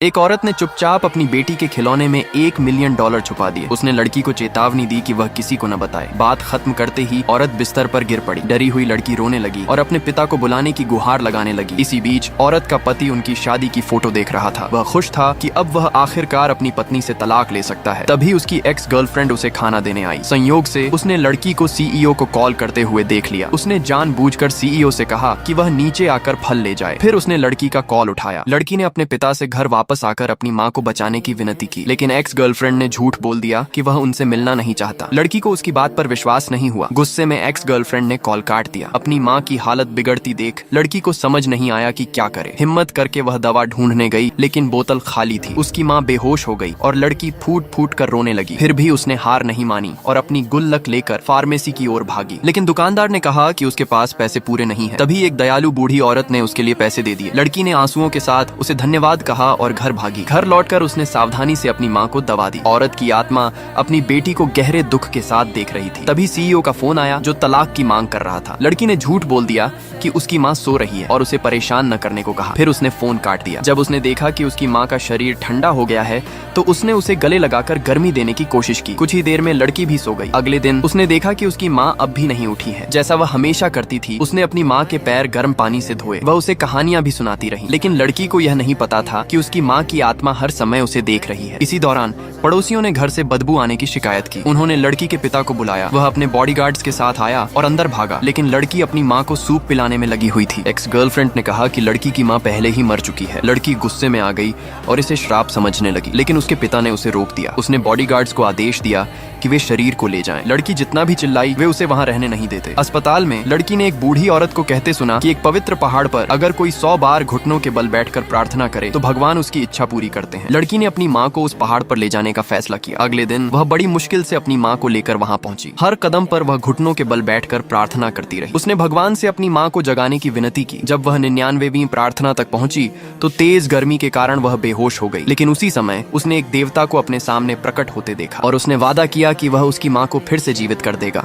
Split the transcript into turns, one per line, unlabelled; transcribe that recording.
एक औरत ने चुपचाप अपनी बेटी के खिलौने में $1 मिलियन छुपा दिए। उसने लड़की को चेतावनी दी कि वह किसी को न बताए। बात खत्म करते ही औरत बिस्तर पर गिर पड़ी। डरी हुई लड़की रोने लगी और अपने पिता को बुलाने की गुहार लगाने लगी। इसी बीच औरत का पति उनकी शादी की फोटो देख रहा था। वह खुश था कि अब वह आखिरकार अपनी पत्नी से तलाक ले सकता है। तभी उसकी एक्स गर्लफ्रेंड उसे खाना देने आई। संयोग से उसने लड़की को सीईओ को कॉल करते हुए देख लिया। उसने जानबूझकर सीईओ से कहा कि वह नीचे आकर फल ले जाए। फिर उसने लड़की का कॉल उठाया। लड़की ने अपने पिता से घर वापस आकर अपनी मां को बचाने की विनती की, लेकिन एक्स गर्लफ्रेंड ने झूठ बोल दिया कि वह उनसे मिलना नहीं चाहता। लड़की को उसकी बात पर विश्वास नहीं हुआ। गुस्से में एक्स गर्लफ्रेंड ने कॉल काट दिया। अपनी मां की हालत बिगड़ती देख लड़की को समझ नहीं आया कि क्या करे। हिम्मत करके वह दवा ढूंढने गई, लेकिन बोतल खाली थी। उसकी मां बेहोश हो गई और लड़की फूट फूट कर रोने लगी। फिर भी उसने हार नहीं मानी और अपनी गुल्लक लेकर फार्मेसी की ओर भागी। लेकिन दुकानदार ने कहा कि उसके पास पैसे पूरे नहीं है। तभी एक दयालु बूढ़ी औरत ने उसके लिए पैसे दे दिए। लड़की ने आंसुओं के साथ उसे धन्यवाद कहा और घर भागी। घर लौटकर उसने सावधानी से अपनी मां को दवा दी। औरत की आत्मा अपनी बेटी को गहरे दुख के साथ देख रही थी। तभी सीईओ का फोन आया जो तलाक की मांग कर रहा था। लड़की ने झूठ बोल दिया कि उसकी मां सो रही है और उसे परेशान न करने को कहा। फिर उसने फोन काट दिया। जब उसने देखा कि उसकी मां का शरीर ठंडा हो गया है तो उसने उसे गले लगाकर गर्मी देने की कोशिश की। कुछ ही देर में लड़की भी सो गई। अगले दिन उसने देखा कि उसकी मां अब भी नहीं उठी है। जैसा वह हमेशा करती थी, उसने अपनी मां के पैर गर्म पानी से धोए। वह उसे कहानियां भी सुनाती रही, लेकिन लड़की को यह नहीं पता था कि उसकी मां की आत्मा हर समय उसे देख रही है। इसी दौरान पड़ोसियों ने घर से बदबू आने की शिकायत की। उन्होंने लड़की के पिता को बुलाया। वह अपने बॉडीगार्ड्स के साथ आया और अंदर भागा, लेकिन लड़की अपनी मां को सूप पिलाने में लगी हुई थी। एक्स गर्लफ्रेंड ने कहा कि लड़की की मां पहले ही मर चुकी है। लड़की गुस्से में आ गई और इसे श्राप समझने लगी, लेकिन उसके पिता ने उसे रोक दिया। उसने बॉडीगार्ड्स को आदेश दिया कि वे शरीर को ले जाएं। लड़की जितना भी चिल्लाई, वे उसे वहां रहने नहीं देते। अस्पताल में लड़की ने एक बूढ़ी औरत को कहते सुना कि एक पवित्र पहाड़ पर अगर कोई 100 बार घुटनों के बल बैठकर प्रार्थना करे तो भगवान उसकी इच्छा पूरी करते हैं। लड़की ने अपनी मां को उस पहाड़ पर ले जाने का फैसला किया। अगले दिन वह बड़ी मुश्किल से अपनी मां को लेकर वहां पहुंची। हर कदम पर वह घुटनों के बल बैठकर प्रार्थना करती रही। उसने भगवान से अपनी मां को जगाने की विनती की। जब वह 99वीं प्रार्थना तक पहुंची तो तेज गर्मी के कारण वह बेहोश हो गई। लेकिन उसी समय उसने एक देवता को अपने सामने प्रकट होते देखा और उसने वादा किया कि वह उसकी मां को फिर से जीवित कर देगा।